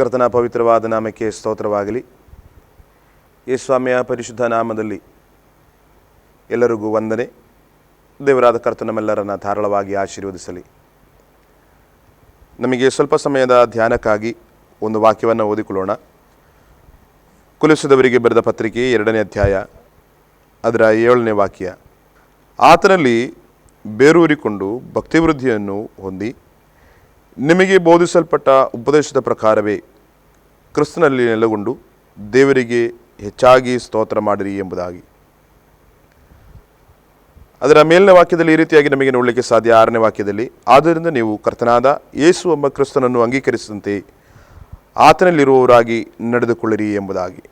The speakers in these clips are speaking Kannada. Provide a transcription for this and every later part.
ಕರ್ತನ ಪವಿತ್ರವಾದ ನಾಮಕ್ಕೆ ಸ್ತೋತ್ರವಾಗಲಿ. ಯೇಸುಸ್ವಾಮಿಯ ಪರಿಶುದ್ಧ ನಾಮದಲ್ಲಿ ಎಲ್ಲರಿಗೂ ವಂದನೆ. ದೇವರಾದ ಕರ್ತನ ನಮ್ಮೆಲ್ಲರನ್ನು ಧಾರಾಳವಾಗಿ ಆಶೀರ್ವದಿಸಲಿ. ನಮಗೆ ಸ್ವಲ್ಪ ಸಮಯದ ಧ್ಯಾನಕ್ಕಾಗಿ ಒಂದು ವಾಕ್ಯವನ್ನು ಓದಿಕೊಳ್ಳೋಣ. ಕೊಲೊಸ್ಸದವರಿಗೆ ಬರೆದ ಪತ್ರಿಕೆ 2ನೇ ಅಧ್ಯಾಯ ಅದರ 7ನೇ ವಾಕ್ಯ. ಆತನಲ್ಲಿ ಬೇರೂರಿಕೊಂಡು ಭಕ್ತಿವೃದ್ಧಿಯನ್ನು ಹೊಂದಿ ನಿಮಗೆ ಬೋಧಿಸಲ್ಪಟ್ಟ ಉಪದೇಶದ ಪ್ರಕಾರವೇ ಕ್ರಿಸ್ತನಲ್ಲಿ ನೆಲೆಗೊಂಡು ದೇವರಿಗೆ ಹೆಚ್ಚಾಗಿ ಸ್ತೋತ್ರ ಮಾಡಿರಿ ಎಂಬುದಾಗಿ. ಅದರ ಮೇಲಿನ ವಾಕ್ಯದಲ್ಲಿ ಈ ರೀತಿಯಾಗಿ ನಮಗೆ ನೋಡಲಿಕ್ಕೆ ಸಾಧ್ಯ. 6ನೇ ವಾಕ್ಯದಲ್ಲಿ, ಆದ್ದರಿಂದ ನೀವು ಕರ್ತನಾದ ಯೇಸು ಎಂಬ ಕ್ರಿಸ್ತನನ್ನು ಅಂಗೀಕರಿಸಿದಂತೆ ಆತನಲ್ಲಿರುವವರಾಗಿ ನಡೆದುಕೊಳ್ಳಿರಿ ಎಂಬುದಾಗಿ.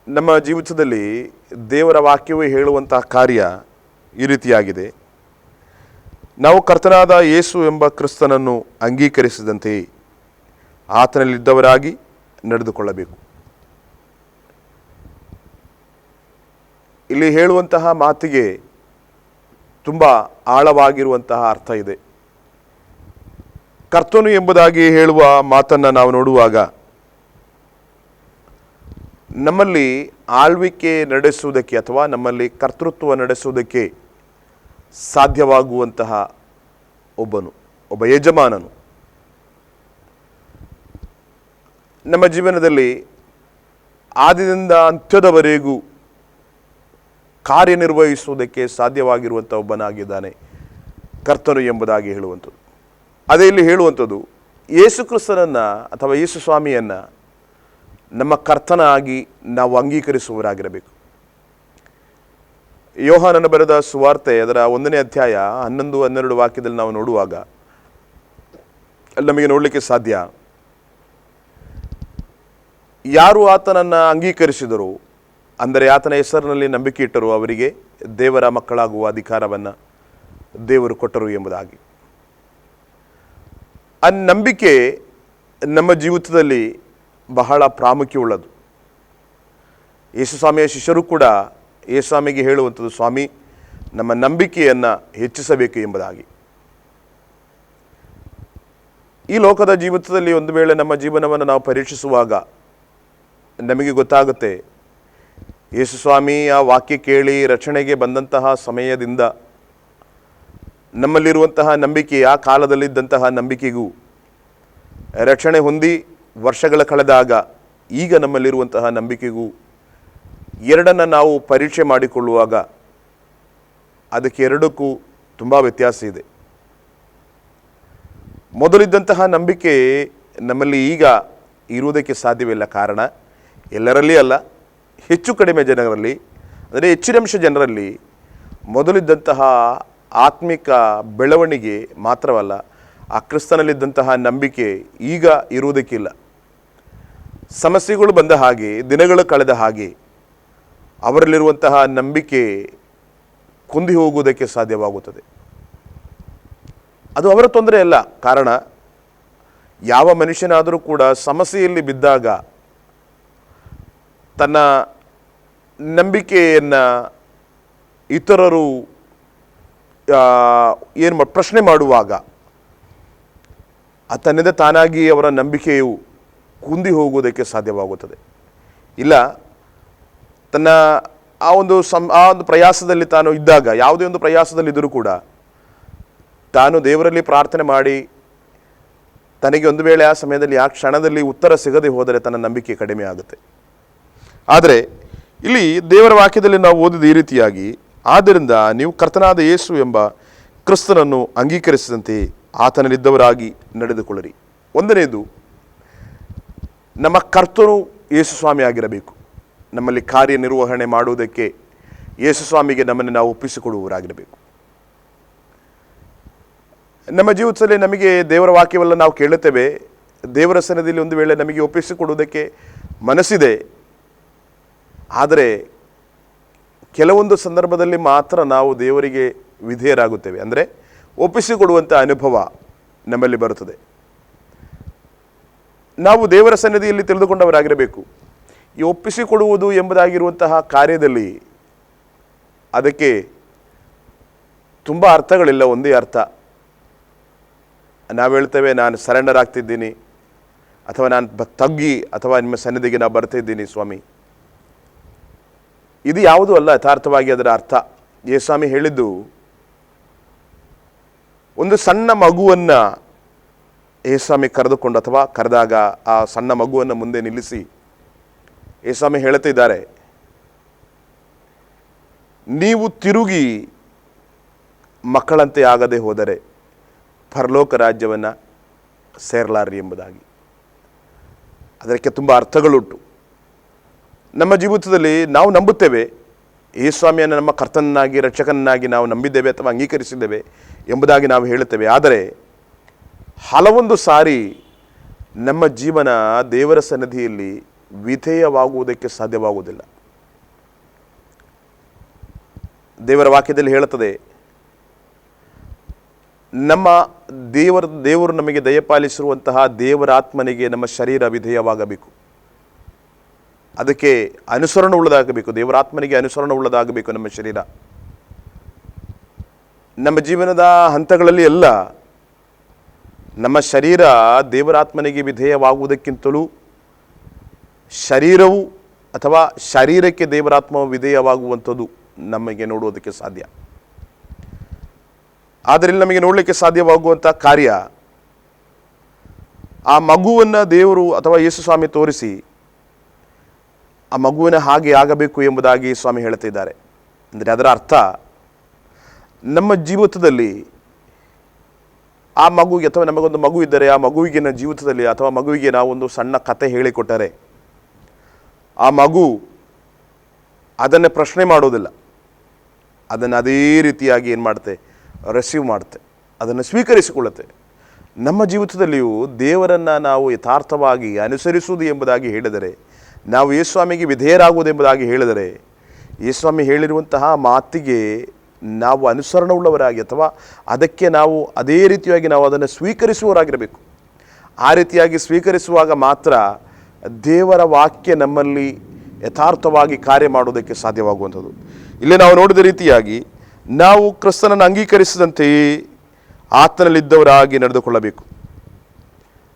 ನಮ್ಮ ಜೀವಿತದಲ್ಲಿ ದೇವರ ವಾಕ್ಯವು ಹೇಳುವಂತಹ ಕಾರ್ಯ ಈ ರೀತಿಯಾಗಿದೆ. ನಾವು ಕರ್ತನಾದ ಯೇಸು ಎಂಬ ಕ್ರಿಸ್ತನನ್ನು ಅಂಗೀಕರಿಸಿದಂತೆ ಆತನಲ್ಲಿದ್ದವರಾಗಿ ನಡೆದುಕೊಳ್ಳಬೇಕು. ಇಲ್ಲಿ ಹೇಳುವಂತಹ ಮಾತಿಗೆ ತುಂಬ ಆಳವಾಗಿರುವಂತಹ ಅರ್ಥ ಇದೆ. ಕರ್ತನು ಎಂಬುದಾಗಿ ಹೇಳುವ ಮಾತನ್ನು ನಾವು ನೋಡುವಾಗ ನಮ್ಮಲ್ಲಿ ಆಳ್ವಿಕೆ ನಡೆಸುವುದಕ್ಕೆ ಅಥವಾ ನಮ್ಮಲ್ಲಿ ಕರ್ತೃತ್ವ ನಡೆಸುವುದಕ್ಕೆ ಸಾಧ್ಯವಾಗುವಂತಹ ಒಬ್ಬ ಯಜಮಾನನು ನಮ್ಮ ಜೀವನದಲ್ಲಿ ಆದಿಯಿಂದ ಅಂತ್ಯದವರೆಗೂ ಕಾರ್ಯನಿರ್ವಹಿಸುವುದಕ್ಕೆ ಸಾಧ್ಯವಾಗಿರುವಂಥ ಒಬ್ಬನಾಗಿದ್ದಾನೆ ಕರ್ತನು ಎಂಬುದಾಗಿ ಹೇಳುವಂಥದ್ದು. ಅದೇ ಇಲ್ಲಿ ಹೇಳುವಂಥದ್ದು ಯೇಸು ಕ್ರಿಸ್ತನನ್ನು ಅಥವಾ ಯೇಸು ಸ್ವಾಮಿಯನ್ನು ನಮ್ಮ ಕರ್ತನಾಗಿ ನಾವು ಅಂಗೀಕರಿಸುವವರಾಗಿರಬೇಕು. ಯೋಹಾನನ ಬರೆದ ಸುವಾರ್ತೆ ಅದರ 1ನೇ ಅಧ್ಯಾಯ 11-12 ವಾಕ್ಯದಲ್ಲಿ ನಾವು ನೋಡುವಾಗ ನಮಗೆ ನೋಡಲಿಕ್ಕೆ ಸಾಧ್ಯ, ಯಾರು ಆತನನ್ನು ಅಂಗೀಕರಿಸಿದರು ಅಂದರೆ ಆತನ ಹೆಸರಿನಲ್ಲಿ ನಂಬಿಕೆ ಇಟ್ಟರು ಅವರಿಗೆ ದೇವರ ಮಕ್ಕಳಾಗುವ ಅಧಿಕಾರವನ್ನು ದೇವರು ಕೊಟ್ಟರು ಎಂಬುದಾಗಿ. ಆ ನಂಬಿಕೆ ನಮ್ಮ ಜೀವಿತದಲ್ಲಿ ಬಹಳ ಪ್ರಾಮುಖ್ಯವುಳ್ಳದು. ಯೇಸುಸ್ವಾಮಿಯ ಶಿಷ್ಯರು ಕೂಡ ಯೇಸುಸ್ವಾಮಿಗೆ ಹೇಳುವಂಥದ್ದು, ಸ್ವಾಮಿ ನಮ್ಮ ನಂಬಿಕೆಯನ್ನು ಹೆಚ್ಚಿಸಬೇಕು ಎಂಬುದಾಗಿ. ಈ ಲೋಕದ ಜೀವಿತದಲ್ಲಿ ಒಂದು ವೇಳೆ ನಮ್ಮ ಜೀವನವನ್ನು ನಾವು ಪರೀಕ್ಷಿಸುವಾಗ ನಮಗೆ ಗೊತ್ತಾಗುತ್ತೆ, ಯೇಸುಸ್ವಾಮಿ ಆ ವಾಕ್ಯ ಕೇಳಿ ರಕ್ಷಣೆಗೆ ಬಂದಂತಹ ಸಮಯದಿಂದ ನಮ್ಮಲ್ಲಿರುವಂತಹ ನಂಬಿಕೆ, ಆ ಕಾಲದಲ್ಲಿದ್ದಂತಹ ನಂಬಿಕೆಗೂ ರಕ್ಷಣೆ ಹೊಂದಿ ವರ್ಷಗಳ ಕಳೆದಾಗ ಈಗ ನಮ್ಮಲ್ಲಿರುವಂತಹ ನಂಬಿಕೆಗೂ ಎರಡನ್ನು ನಾವು ಪರೀಕ್ಷೆ ಮಾಡಿಕೊಳ್ಳುವಾಗ ಅದಕ್ಕೆ ಎರಡಕ್ಕೂ ತುಂಬ ವ್ಯತ್ಯಾಸ ಇದೆ. ಮೊದಲಿದ್ದಂತಹ ನಂಬಿಕೆ ನಮ್ಮಲ್ಲಿ ಈಗ ಇರುವುದಕ್ಕೆ ಸಾಧ್ಯವಿಲ್ಲ. ಕಾರಣ ಎಲ್ಲರಲ್ಲಿ ಅಲ್ಲ, ಹೆಚ್ಚು ಕಡಿಮೆ ಜನರಲ್ಲಿ, ಅಂದರೆ ಹೆಚ್ಚಿನಂಶ ಜನರಲ್ಲಿ ಮೊದಲಿದ್ದಂತಹ ಆತ್ಮಿಕ ಬೆಳವಣಿಗೆ ಮಾತ್ರವಲ್ಲ, ಆ ಕ್ರಿಸ್ತನಲ್ಲಿದ್ದಂತಹ ನಂಬಿಕೆ ಈಗ ಇರುವುದಕ್ಕಿಲ್ಲ. ಸಮಸ್ಯೆಗಳು ಬಂದ ಹಾಗೆ, ದಿನಗಳು ಕಳೆದ ಹಾಗೆ ಅವರಲ್ಲಿರುವಂತಹ ನಂಬಿಕೆ ಕುಂದಿ ಹೋಗುವುದಕ್ಕೆ ಸಾಧ್ಯವಾಗುತ್ತದೆ. ಅದು ಅವರ ತೊಂದರೆ ಅಲ್ಲ. ಕಾರಣ ಯಾವ ಮನುಷ್ಯನಾದರೂ ಕೂಡ ಸಮಸ್ಯೆಯಲ್ಲಿ ಬಿದ್ದಾಗ ತನ್ನ ನಂಬಿಕೆಯನ್ನು ಇತರರು ಪ್ರಶ್ನೆ ಮಾಡುವಾಗ ತನ್ನಿಂದ ತಾನಾಗಿ ಅವರ ನಂಬಿಕೆಯು ಕುಂದಿ ಹೋಗುವುದಕ್ಕೆ ಸಾಧ್ಯವಾಗುತ್ತದೆ. ಇಲ್ಲ, ತನ್ನ ಆ ಒಂದು ಪ್ರಯಾಸದಲ್ಲಿ ತಾನು ಇದ್ದಾಗ, ಯಾವುದೇ ಒಂದು ಪ್ರಯಾಸದಲ್ಲಿದ್ದರೂ ಕೂಡ ತಾನು ದೇವರಲ್ಲಿ ಪ್ರಾರ್ಥನೆ ಮಾಡಿ ತನಗೆ ಒಂದು ವೇಳೆ ಆ ಸಮಯದಲ್ಲಿ ಆ ಕ್ಷಣದಲ್ಲಿ ಉತ್ತರ ಸಿಗದೆ ಹೋದರೆ ತನ್ನ ನಂಬಿಕೆ ಕಡಿಮೆ ಆಗುತ್ತೆ. ಆದರೆ ಇಲ್ಲಿ ದೇವರ ವಾಕ್ಯದಲ್ಲಿ ನಾವು ಓದಿದ ಈ ರೀತಿಯಾಗಿ, ಆದ್ದರಿಂದ ನೀವು ಕರ್ತನಾದ ಯೇಸು ಎಂಬ ಕ್ರಿಸ್ತನನ್ನು ಅಂಗೀಕರಿಸಿದಂತೆ ಆತನಲ್ಲಿದ್ದವರಾಗಿ ನಡೆದುಕೊಳ್ಳಿರಿ. ಒಂದನೇದು, ನಮ್ಮ ಕರ್ತನು ಯೇಸುಸ್ವಾಮಿ ಆಗಿರಬೇಕು. ನಮ್ಮಲ್ಲಿ ಕಾರ್ಯನಿರ್ವಹಣೆ ಮಾಡುವುದಕ್ಕೆ ಯೇಸುಸ್ವಾಮಿಗೆ ನಮ್ಮನ್ನು ನಾವು ಒಪ್ಪಿಸಿಕೊಡುವವರಾಗಿರಬೇಕು. ನಮ್ಮ ಜೀವಿತದಲ್ಲಿ ನಮಗೆ ದೇವರ ವಾಕ್ಯವೆಲ್ಲ ನಾವು ಕೇಳುತ್ತೇವೆ. ದೇವರ ಸನ್ನಿಧಿಯಲ್ಲಿ ಒಂದು ವೇಳೆ ನಮಗೆ ಒಪ್ಪಿಸಿಕೊಡುವುದಕ್ಕೆ ಮನಸ್ಸಿದೆ. ಆದರೆ ಕೆಲವೊಂದು ಸಂದರ್ಭದಲ್ಲಿ ಮಾತ್ರ ನಾವು ದೇವರಿಗೆ ವಿಧೇಯರಾಗುತ್ತೇವೆ. ಅಂದರೆ ಒಪ್ಪಿಸಿಕೊಡುವಂಥ ಅನುಭವ ನಮ್ಮಲ್ಲಿ ಬರುತ್ತದೆ. ನಾವು ದೇವರ ಸನ್ನಿಧಿಯಲ್ಲಿ ತಿಳಿದುಕೊಂಡವರಾಗಿರಬೇಕು. ಈ ಒಪ್ಪಿಸಿಕೊಡುವುದು ಎಂಬುದಾಗಿರುವಂತಹ ಕಾರ್ಯದಲ್ಲಿ ಅದಕ್ಕೆ ತುಂಬ ಅರ್ಥಗಳಿಲ್ಲ, ಒಂದೇ ಅರ್ಥ. ನಾವು ಹೇಳ್ತೇವೆ ನಾನು ಸರೆಂಡರ್ ಆಗ್ತಿದ್ದೀನಿ, ಅಥವಾ ನಾನು ತಗ್ಗಿ ಅಥವಾ ನಿಮ್ಮ ಸನ್ನಿಧಿಗೆ ನಾವು ಬರ್ತಿದ್ದೀನಿ ಸ್ವಾಮಿ. ಇದು ಯಾವುದೂ ಅಲ್ಲ ಯಥಾರ್ಥವಾಗಿ ಅದರ ಅರ್ಥ. ಯೇಸುಸ್ವಾಮಿ ಹೇಳಿದ್ದು, ಒಂದು ಸಣ್ಣ ಮಗುವನ್ನು ಯೇಸುಸ್ವಾಮಿ ಕರೆದುಕೊಂಡು ಅಥವಾ ಕರೆದಾಗ ಆ ಸಣ್ಣ ಮಗುವನ್ನು ಮುಂದೆ ನಿಲ್ಲಿಸಿ ಯೇಸುಸ್ವಾಮಿ ಹೇಳುತ್ತಿದ್ದಾರೆ, ನೀವು ತಿರುಗಿ ಮಕ್ಕಳಂತೆ ಆಗದೆ ಹೋದರೆ ಪರಲೋಕ ರಾಜ್ಯವನ್ನು ಸೇರಲಾರಿ ಎಂಬುದಾಗಿ. ಅದಕ್ಕೆ ತುಂಬ ಅರ್ಥಗಳುಂಟು. ನಮ್ಮ ಜೀವಿತದಲ್ಲಿ ನಾವು ನಂಬುತ್ತೇವೆ, ಯೇಸುಸ್ವಾಮಿಯನ್ನು ನಮ್ಮ ಕರ್ತನನ್ನಾಗಿ ರಕ್ಷಕನನ್ನಾಗಿ ನಾವು ನಂಬಿದ್ದೇವೆ ಅಥವಾ ಅಂಗೀಕರಿಸಿದ್ದೇವೆ ಎಂಬುದಾಗಿ ನಾವು ಹೇಳುತ್ತೇವೆ. ಆದರೆ ಹಲವೊಂದು ಸಾರಿ ನಮ್ಮ ಜೀವನ ದೇವರ ಸನ್ನಿಧಿಯಲ್ಲಿ ವಿಧೇಯವಾಗುವುದಕ್ಕೆ ಸಾಧ್ಯವಾಗುವುದಿಲ್ಲ. ದೇವರ ವಾಕ್ಯದಲ್ಲಿ ಹೇಳುತ್ತದೆ, ನಮ್ಮ ದೇವರು ನಮಗೆ ದಯಪಾಲಿಸಿರುವಂತಹ ದೇವರ ಆತ್ಮನಿಗೆ ನಮ್ಮ ಶರೀರ ವಿಧೇಯವಾಗಬೇಕು. ಅದಕ್ಕೆ ಅನುಸರಣ ಉಳ್ಳದಾಗಬೇಕು. ದೇವರ ಆತ್ಮನಿಗೆ ಅನುಸರಣ ಉಳ್ಳದಾಗಬೇಕು ನಮ್ಮ ಶರೀರ. ನಮ್ಮ ಜೀವನದ ಹಂತಗಳಲ್ಲಿ ಎಲ್ಲ ನಮ್ಮ ಶರೀರ ದೇವರಾತ್ಮನಿಗೆ ವಿಧೇಯವಾಗುವುದಕ್ಕಿಂತಲೂ ಶರೀರವು ಅಥವಾ ಶರೀರಕ್ಕೆ ದೇವರಾತ್ಮವು ವಿಧೇಯವಾಗುವಂಥದ್ದು ನಮಗೆ ನೋಡುವುದಕ್ಕೆ ಸಾಧ್ಯ. ಆದರೆ ನಮಗೆ ನೋಡಲಿಕ್ಕೆ ಸಾಧ್ಯವಾಗುವಂಥ ಕಾರ್ಯ, ಆ ಮಗುವನ್ನು ದೇವರು ಅಥವಾ ಯೇಸುಸ್ವಾಮಿ ತೋರಿಸಿ ಆ ಮಗುವಿನ ಹಾಗೆ ಆಗಬೇಕು ಎಂಬುದಾಗಿ ಸ್ವಾಮಿ ಹೇಳ್ತಿದ್ದಾರೆ. ಅಂದರೆ ಅದರ ಅರ್ಥ, ನಮ್ಮ ಜೀವಿತದಲ್ಲಿ ಆ ಮಗುವಿಗೆ ಅಥವಾ ನಮಗೊಂದು ಮಗು ಇದ್ದರೆ ಆ ಮಗುವಿಗೆ ನಮ್ಮ ಜೀವಿತದಲ್ಲಿ ಅಥವಾ ಮಗುವಿಗೆ ನಾವು ಒಂದು ಸಣ್ಣ ಕತೆ ಹೇಳಿಕೊಟ್ಟರೆ ಆ ಮಗು ಅದನ್ನು ಪ್ರಶ್ನೆ ಮಾಡೋದಿಲ್ಲ. ಅದನ್ನು ಅದೇ ರೀತಿಯಾಗಿ ಏನು ಮಾಡುತ್ತೆ, ರಿಸೀವ್ ಮಾಡುತ್ತೆ, ಅದನ್ನು ಸ್ವೀಕರಿಸಿಕೊಳ್ಳುತ್ತೆ. ನಮ್ಮ ಜೀವಿತದಲ್ಲಿಯೂ ದೇವರನ್ನು ನಾವು ಯಥಾರ್ಥವಾಗಿ ಅನುಸರಿಸುವುದು ಎಂಬುದಾಗಿ ಹೇಳಿದರೆ, ನಾವು ಯೇಸುಸ್ವಾಮಿಗೆ ವಿಧೇಯರಾಗುವುದೆಂಬುದಾಗಿ ಹೇಳಿದರೆ, ಯೇಸುಸ್ವಾಮಿ ಹೇಳಿರುವಂತಹ ಮಾತಿಗೆ ನಾವು ಅನುಸರಣವುಳ್ಳವರಾಗಿ ಅಥವಾ ಅದಕ್ಕೆ ನಾವು ಅದೇ ರೀತಿಯಾಗಿ ನಾವು ಅದನ್ನು ಸ್ವೀಕರಿಸುವವರಾಗಿರಬೇಕು. ಆ ರೀತಿಯಾಗಿ ಸ್ವೀಕರಿಸುವಾಗ ಮಾತ್ರ ದೇವರ ವಾಕ್ಯ ನಮ್ಮಲ್ಲಿ ಯಥಾರ್ಥವಾಗಿ ಕಾರ್ಯ ಮಾಡುವುದಕ್ಕೆ ಸಾಧ್ಯವಾಗುವಂಥದ್ದು. ಇಲ್ಲಿ ನಾವು ನೋಡಿದ ರೀತಿಯಾಗಿ ನಾವು ಕ್ರಿಸ್ತನನ್ನು ಅಂಗೀಕರಿಸಿದಂತೆಯೇ ಆತನಲ್ಲಿದ್ದವರಾಗಿ ನಡೆದುಕೊಳ್ಳಬೇಕು.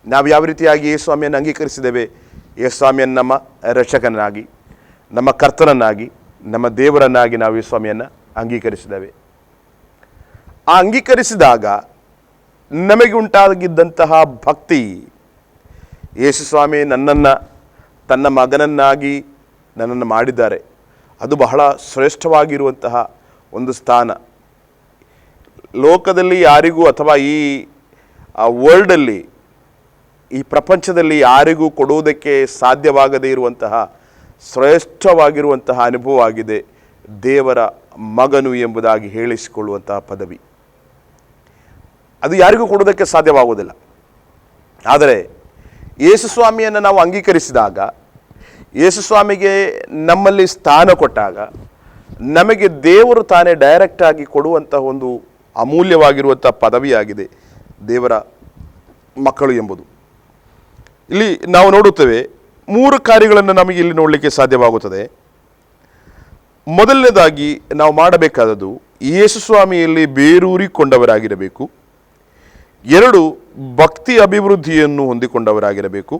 ನಾವು ಯಾವ ರೀತಿಯಾಗಿ ಯೇಸುಸ್ವಾಮಿಯನ್ನು ಅಂಗೀಕರಿಸಿದ್ದೇವೆ, ಯೇಸುಸ್ವಾಮಿಯನ್ನು ನಮ್ಮ ರಕ್ಷಕನಾಗಿ, ನಮ್ಮ ಕರ್ತನನ್ನಾಗಿ, ನಮ್ಮ ದೇವರನ್ನಾಗಿ ನಾವು ಯೇಸುಸ್ವಾಮಿಯನ್ನು ಅಂಗೀಕರಿಸಿದ್ದೇವೆ. ಆ ಅಂಗೀಕರಿಸಿದಾಗ ನಮಗೆ ಉಂಟಾಗಿದ್ದಂತಹ ಭಕ್ತಿ, ಯೇಸುಸ್ವಾಮಿ ನನ್ನನ್ನು ತನ್ನ ಮಗನನ್ನಾಗಿ ನನ್ನನ್ನು ಮಾಡಿದ್ದಾರೆ, ಅದು ಬಹಳ ಶ್ರೇಷ್ಠವಾಗಿರುವಂತಹ ಒಂದು ಸ್ಥಾನ. ಲೋಕದಲ್ಲಿ ಯಾರಿಗೂ ಅಥವಾ ಈ ವರ್ಲ್ಡಲ್ಲಿ, ಈ ಪ್ರಪಂಚದಲ್ಲಿ ಯಾರಿಗೂ ಕೊಡುವುದಕ್ಕೆ ಸಾಧ್ಯವಾಗದೇ ಇರುವಂತಹ ಶ್ರೇಷ್ಠವಾಗಿರುವಂತಹ ಅನುಭವ ಆಗಿದೆ ದೇವರ ಮಗನು ಎಂಬುದಾಗಿ ಹೇಳಿಸಿಕೊಳ್ಳುವಂತಹ ಪದವಿ. ಅದು ಯಾರಿಗೂ ಕೊಡುವುದಕ್ಕೆ ಸಾಧ್ಯವಾಗುವುದಿಲ್ಲ. ಆದರೆ ಯೇಸುಸ್ವಾಮಿಯನ್ನು ನಾವು ಅಂಗೀಕರಿಸಿದಾಗ, ಯೇಸುಸ್ವಾಮಿಗೆ ನಮ್ಮಲ್ಲಿ ಸ್ಥಾನ ಕೊಟ್ಟಾಗ, ನಮಗೆ ದೇವರು ತಾನೇ ಡೈರೆಕ್ಟಾಗಿ ಕೊಡುವಂತಹ ಒಂದು ಅಮೂಲ್ಯವಾಗಿರುವಂಥ ಪದವಿಯಾಗಿದೆ ದೇವರ ಮಕ್ಕಳು ಎಂಬುದು. ಇಲ್ಲಿ ನಾವು ನೋಡುತ್ತೇವೆ 3 ಕಾರ್ಯಗಳನ್ನು ನಮಗೆ ಇಲ್ಲಿ ನೋಡಲಿಕ್ಕೆ ಸಾಧ್ಯವಾಗುತ್ತದೆ. ಮೊದಲನೇದಾಗಿ ನಾವು ಮಾಡಬೇಕಾದದ್ದು ಯೇಸುಸ್ವಾಮಿಯಲ್ಲಿ ಬೇರೂರಿಕೊಂಡವರಾಗಿರಬೇಕು. 2, ಭಕ್ತಿ ಅಭಿವೃದ್ಧಿಯನ್ನು ಹೊಂದಿಕೊಂಡವರಾಗಿರಬೇಕು.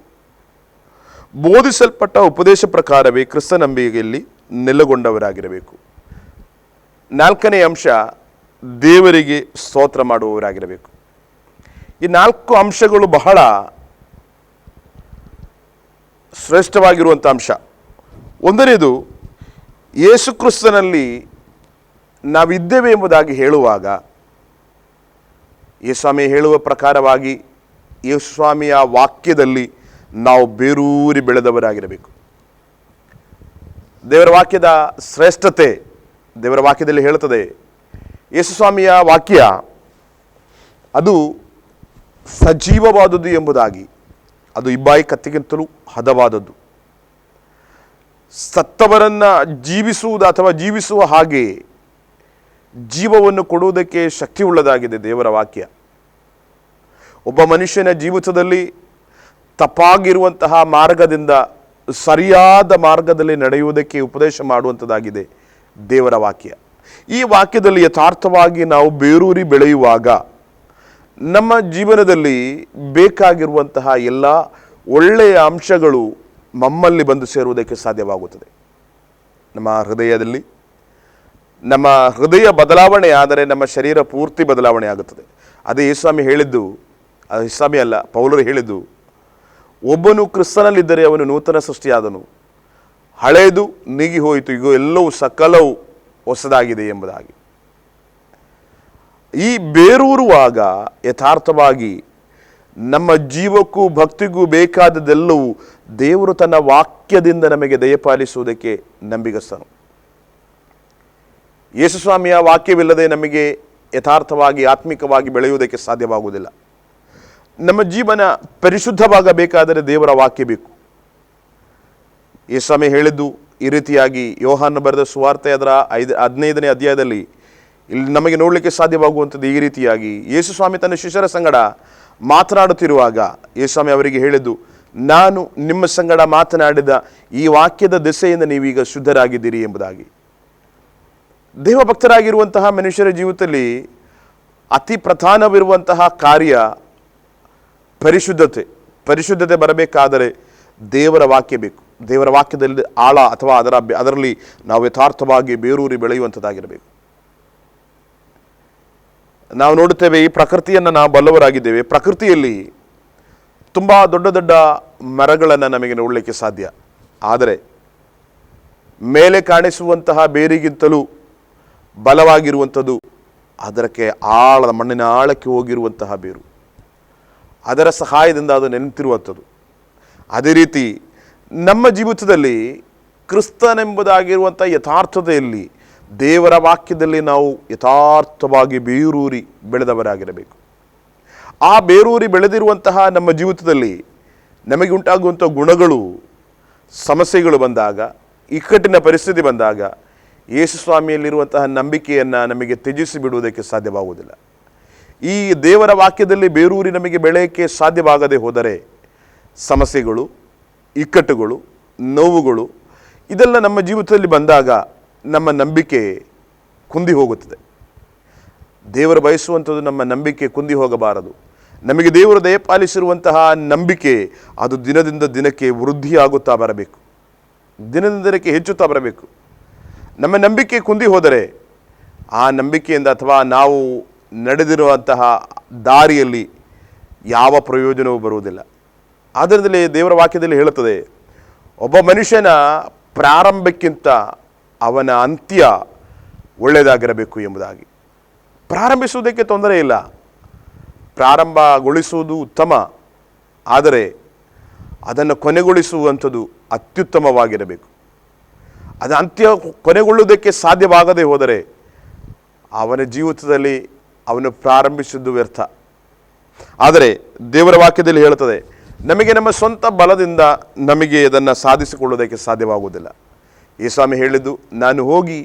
ಬೋಧಿಸಲ್ಪಟ್ಟ ಉಪದೇಶ ಪ್ರಕಾರವೇ ಕ್ರಿಸ್ತ ನಂಬಿಕೆಯಲ್ಲಿ ನೆಲೆಗೊಂಡವರಾಗಿರಬೇಕು. 4ನೇ ಅಂಶ, ದೇವರಿಗೆ ಸ್ತೋತ್ರ ಮಾಡುವವರಾಗಿರಬೇಕು. ಈ 4 ಅಂಶಗಳು ಬಹಳ ಶ್ರೇಷ್ಠವಾಗಿರುವಂಥ ಅಂಶ. ಒಂದನೇದು, ಯೇಸು ಕ್ರಿಸ್ತನಲ್ಲಿ ನಾವಿದ್ದೇವೆ ಎಂಬುದಾಗಿ ಹೇಳುವಾಗ ಯೇಸುಸ್ವಾಮಿ ಹೇಳುವ ಪ್ರಕಾರವಾಗಿ ಯೇಸುಸ್ವಾಮಿಯ ವಾಕ್ಯದಲ್ಲಿ ನಾವು ಬೇರೂರಿ ಬೆಳೆದವರಾಗಿರಬೇಕು. ದೇವರ ವಾಕ್ಯದ ಶ್ರೇಷ್ಠತೆ ದೇವರ ವಾಕ್ಯದಲ್ಲಿ ಹೇಳುತ್ತದೆ. ಯೇಸುಸ್ವಾಮಿಯ ವಾಕ್ಯ ಅದು ಸಜೀವವಾದದ್ದು ಎಂಬುದಾಗಿ, ಅದು ಇಬ್ಬಾಯಿ ಕತ್ತಿಗಿಂತಲೂ ಹದವಾದದ್ದು. ಸತ್ತವರನ್ನು ಜೀವಿಸುವುದು ಅಥವಾ ಜೀವಿಸುವ ಹಾಗೆ ಜೀವವನ್ನು ಕೊಡುವುದಕ್ಕೆ ಶಕ್ತಿಯುಳ್ಳದಾಗಿದೆ ದೇವರ ವಾಕ್ಯ. ಒಬ್ಬ ಮನುಷ್ಯನ ಜೀವಿತದಲ್ಲಿ ತಪ್ಪಾಗಿರುವಂತಹ ಮಾರ್ಗದಿಂದ ಸರಿಯಾದ ಮಾರ್ಗದಲ್ಲಿ ನಡೆಯುವುದಕ್ಕೆ ಉಪದೇಶ ಮಾಡುವಂಥದ್ದಾಗಿದೆ ದೇವರ ವಾಕ್ಯ. ಈ ವಾಕ್ಯದಲ್ಲಿ ಯಥಾರ್ಥವಾಗಿ ನಾವು ಬೇರೂರಿ ಬೆಳೆಯುವಾಗ ನಮ್ಮ ಜೀವನದಲ್ಲಿ ಬೇಕಾಗಿರುವಂತಹ ಎಲ್ಲ ಒಳ್ಳೆಯ ಅಂಶಗಳು ನಮ್ಮಲ್ಲಿ ಬಂದು ಸೇರುವುದಕ್ಕೆ ಸಾಧ್ಯವಾಗುತ್ತದೆ. ನಮ್ಮ ಹೃದಯದಲ್ಲಿ ನಮ್ಮ ಹೃದಯ ಬದಲಾವಣೆ ಆದರೆ ನಮ್ಮ ಶರೀರ ಪೂರ್ತಿ ಬದಲಾವಣೆ ಆಗುತ್ತದೆ. ಅದೇ ಯೇಸುಸ್ವಾಮಿ ಹೇಳಿದ್ದು, ಯೇಸುಸ್ವಾಮಿ ಅಲ್ಲ, ಪೌಲರು ಹೇಳಿದ್ದು, ಒಬ್ಬನು ಕ್ರಿಸ್ತನಲ್ಲಿದ್ದರೆ ಅವನು ನೂತನ ಸೃಷ್ಟಿಯಾದನು, ಹಳೆಯದು ನೀಗಿ ಹೋಯಿತು, ಈಗ ಎಲ್ಲವೂ ಸಕಲವು ಹೊಸದಾಗಿದೆ ಎಂಬುದಾಗಿ. ಈ ಬೇರೂರುವಾಗ ಯಥಾರ್ಥವಾಗಿ ನಮ್ಮ ಜೀವಕ್ಕೂ ಭಕ್ತಿಗೂ ಬೇಕಾದದೆಲ್ಲವೂ ದೇವರು ತನ್ನ ವಾಕ್ಯದಿಂದ ನಮಗೆ ದಯಪಾಲಿಸುವುದಕ್ಕೆ ನಂಬಿಗಸ್ತನು. ಯೇಸುಸ್ವಾಮಿಯ ವಾಕ್ಯವಿಲ್ಲದೆ ನಮಗೆ ಯಥಾರ್ಥವಾಗಿ ಆತ್ಮಿಕವಾಗಿ ಬೆಳೆಯುವುದಕ್ಕೆ ಸಾಧ್ಯವಾಗುವುದಿಲ್ಲ. ನಮ್ಮ ಜೀವನ ಪರಿಶುದ್ಧವಾಗಬೇಕಾದರೆ ದೇವರ ವಾಕ್ಯ ಬೇಕು. ಯೇಸುಸ್ವಾಮಿ ಹೇಳಿದ್ದು ಈ ರೀತಿಯಾಗಿ ಯೋಹಾನ ಬರೆದ ಸುವಾರ್ತೆ ಅದರ 15ನೇ ಅಧ್ಯಾಯದಲ್ಲಿ ಇಲ್ಲಿ ನಮಗೆ ನೋಡಲಿಕ್ಕೆ ಸಾಧ್ಯವಾಗುವಂಥದ್ದು ಈ ರೀತಿಯಾಗಿ. ಯೇಸುಸ್ವಾಮಿ ತನ್ನ ಶಿಷ್ಯರ ಸಂಗಡ ಮಾತನಾಡುತ್ತಿರುವಾಗ ಯೇಸುಸ್ವಾಮಿ ಅವರಿಗೆ ಹೇಳಿದ್ದು, ನಾನು ನಿಮ್ಮ ಸಂಗಡ ಮಾತನಾಡಿದ ಈ ವಾಕ್ಯದ ದೆಸೆಯಿಂದ ನೀವೀಗ ಶುದ್ಧರಾಗಿದ್ದೀರಿ ಎಂಬುದಾಗಿ. ದೇವಭಕ್ತರಾಗಿರುವಂತಹ ಮನುಷ್ಯರ ಜೀವಿತದಲ್ಲಿ ಅತಿ ಪ್ರಧಾನವಿರುವಂತಹ ಕಾರ್ಯ ಪರಿಶುದ್ಧತೆ ಬರಬೇಕಾದರೆ ದೇವರ ವಾಕ್ಯ ಬೇಕು. ದೇವರ ವಾಕ್ಯದಲ್ಲಿ ಆಳ ಅಥವಾ ಅದರಲ್ಲಿ ನಾವು ಯಥಾರ್ಥವಾಗಿ ಬೇರೂರಿ ಬೆಳೆಯುವಂಥದ್ದಾಗಿರಬೇಕು. ನಾವು ನೋಡುತ್ತೇವೆ, ಈ ಪ್ರಕೃತಿಯನ್ನು ನಾವು ಬಲ್ಲವರಾಗಿದ್ದೇವೆ. ಪ್ರಕೃತಿಯಲ್ಲಿ ತುಂಬ ದೊಡ್ಡ ದೊಡ್ಡ ಮರಗಳನ್ನು ನಮಗೆ ನೋಡಲಿಕ್ಕೆ ಸಾಧ್ಯ. ಆದರೆ ಮೇಲೆ ಕಾಣಿಸುವಂತಹ ಬೇರಿಗಿಂತಲೂ ಬಲವಾಗಿರುವಂಥದ್ದು ಅದಕ್ಕೆ ಮಣ್ಣಿನ ಆಳಕ್ಕೆ ಹೋಗಿರುವಂತಹ ಬೇರು, ಅದರ ಸಹಾಯದಿಂದ ಅದು ನೆನೆತಿರುವಂಥದ್ದು. ಅದೇ ರೀತಿ ನಮ್ಮ ಜೀವಿತದಲ್ಲಿ ಕ್ರಿಸ್ತನೆಂಬುದಾಗಿರುವಂಥ ಯಥಾರ್ಥತೆಯಲ್ಲಿ ದೇವರ ವಾಕ್ಯದಲ್ಲಿ ನಾವು ಯಥಾರ್ಥವಾಗಿ ಬೇರೂರಿ ಬೆಳೆದವರಾಗಿರಬೇಕು. ಆ ಬೇರೂರಿ ಬೆಳೆದಿರುವಂತಹ ನಮ್ಮ ಜೀವಿತದಲ್ಲಿ ನಮಗೆ ಉಂಟಾಗುವಂಥ ಗುಣಗಳು, ಸಮಸ್ಯೆಗಳು ಬಂದಾಗ, ಇಕ್ಕಟ್ಟಿನ ಪರಿಸ್ಥಿತಿ ಬಂದಾಗ ಯೇಸುಸ್ವಾಮಿಯಲ್ಲಿರುವಂತಹ ನಂಬಿಕೆಯನ್ನು ನಮಗೆ ತ್ಯಜಿಸಿ ಬಿಡುವುದಕ್ಕೆ ಸಾಧ್ಯವಾಗುವುದಿಲ್ಲ. ಈ ದೇವರ ವಾಕ್ಯದಲ್ಲಿ ಬೇರೂರಿ ನಮಗೆ ಬೆಳೆಯೋಕ್ಕೆ ಸಾಧ್ಯವಾಗದೆ ಹೋದರೆ ಸಮಸ್ಯೆಗಳು, ಇಕ್ಕಟ್ಟುಗಳು, ನೋವುಗಳು ಇದೆಲ್ಲ ನಮ್ಮ ಜೀವಿತದಲ್ಲಿ ಬಂದಾಗ ನಮ್ಮ ನಂಬಿಕೆ ಕುಂದಿ ಹೋಗುತ್ತದೆ. ದೇವರು ಬಯಸುವಂಥದ್ದು ನಮ್ಮ ನಂಬಿಕೆ ಕುಂದಿ ಹೋಗಬಾರದು. ನಮಗೆ ದೇವರು ದಯಪಾಲಿಸಿರುವಂತಹ ನಂಬಿಕೆ ಅದು ದಿನದಿಂದ ದಿನಕ್ಕೆ ವೃದ್ಧಿಯಾಗುತ್ತಾ ಬರಬೇಕು, ದಿನದಿಂದ ದಿನಕ್ಕೆ ಹೆಚ್ಚುತ್ತಾ ಬರಬೇಕು. ನಮ್ಮ ನಂಬಿಕೆ ಕುಂದಿ ಹೋದರೆ ಆ ನಂಬಿಕೆಯಿಂದ ಅಥವಾ ನಾವು ನಡೆದಿರುವಂತಹ ದಾರಿಯಲ್ಲಿ ಯಾವ ಪ್ರಯೋಜನವೂ ಬರುವುದಿಲ್ಲ. ಆದ್ದರಿಂದಲೇ ದೇವರ ವಾಕ್ಯದಲ್ಲಿ ಹೇಳುತ್ತದೆ, ಒಬ್ಬ ಮನುಷ್ಯನ ಪ್ರಾರಂಭಕ್ಕಿಂತ ಅವನ ಅಂತ್ಯ ಒಳ್ಳೆಯದಾಗಿರಬೇಕು ಎಂಬುದಾಗಿ. ಪ್ರಾರಂಭಿಸುವುದಕ್ಕೆ ತೊಂದರೆ ಇಲ್ಲ, ಪ್ರಾರಂಭಗೊಳಿಸುವುದು ಉತ್ತಮ, ಆದರೆ ಅದನ್ನು ಕೊನೆಗೊಳಿಸುವಂಥದ್ದು ಅತ್ಯುತ್ತಮವಾಗಿರಬೇಕು. ಅದು ಅಂತ್ಯ ಕೊನೆಗೊಳ್ಳುವುದಕ್ಕೆ ಸಾಧ್ಯವಾಗದೇ ಹೋದರೆ ಅವನ ಜೀವಿತದಲ್ಲಿ ಅವನು ಪ್ರಾರಂಭಿಸಿದ್ದು ವ್ಯರ್ಥ. ಆದರೆ ದೇವರ ವಾಕ್ಯದಲ್ಲಿ ಹೇಳುತ್ತದೆ, ನಮಗೆ ನಮ್ಮ ಸ್ವಂತ ಬಲದಿಂದ ನಮಗೆ ಅದನ್ನು ಸಾಧಿಸಿಕೊಳ್ಳುವುದಕ್ಕೆ ಸಾಧ್ಯವಾಗುವುದಿಲ್ಲ. ಯೇಸುಸ್ವಾಮಿ ಹೇಳಿದ್ದು, ನಾನು ಹೋಗಿ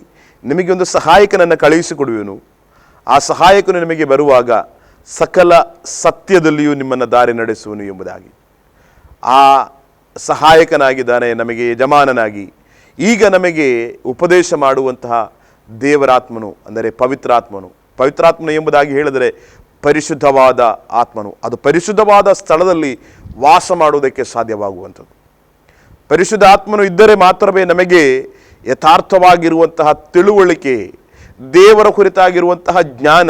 ನಿಮಗೆ ಒಂದು ಸಹಾಯಕನನ್ನು ಕಳುಹಿಸಿಕೊಡುವೆನು, ಆ ಸಹಾಯಕನು ನಿಮಗೆ ಬರುವಾಗ ಸಕಲ ಸತ್ಯದಲ್ಲಿಯೂ ನಿಮ್ಮನ್ನು ದಾರಿ ನಡೆಸುವನು ಎಂಬುದಾಗಿ. ಆ ಸಹಾಯಕನಾಗಿದ್ದಾನೆ, ನಮಗೆ ಯಜಮಾನನಾಗಿ ಈಗ ನಮಗೆ ಉಪದೇಶ ಮಾಡುವಂತಹ ದೇವರಾತ್ಮನು, ಅಂದರೆ ಪವಿತ್ರಾತ್ಮನು ಎಂಬುದಾಗಿ ಹೇಳಿದರೆ ಪರಿಶುದ್ಧವಾದ ಆತ್ಮನು. ಅದು ಪರಿಶುದ್ಧವಾದ ಸ್ಥಳದಲ್ಲಿ ವಾಸ ಮಾಡುವುದಕ್ಕೆ ಸಾಧ್ಯವಾಗುವಂಥದ್ದು. ಪರಿಶುದ್ಧ ಆತ್ಮನು ಇದ್ದರೆ ಮಾತ್ರವೇ ನಮಗೆ ಯಥಾರ್ಥವಾಗಿರುವಂತಹ ತಿಳುವಳಿಕೆ, ದೇವರ ಕುರಿತಾಗಿರುವಂತಹ ಜ್ಞಾನ,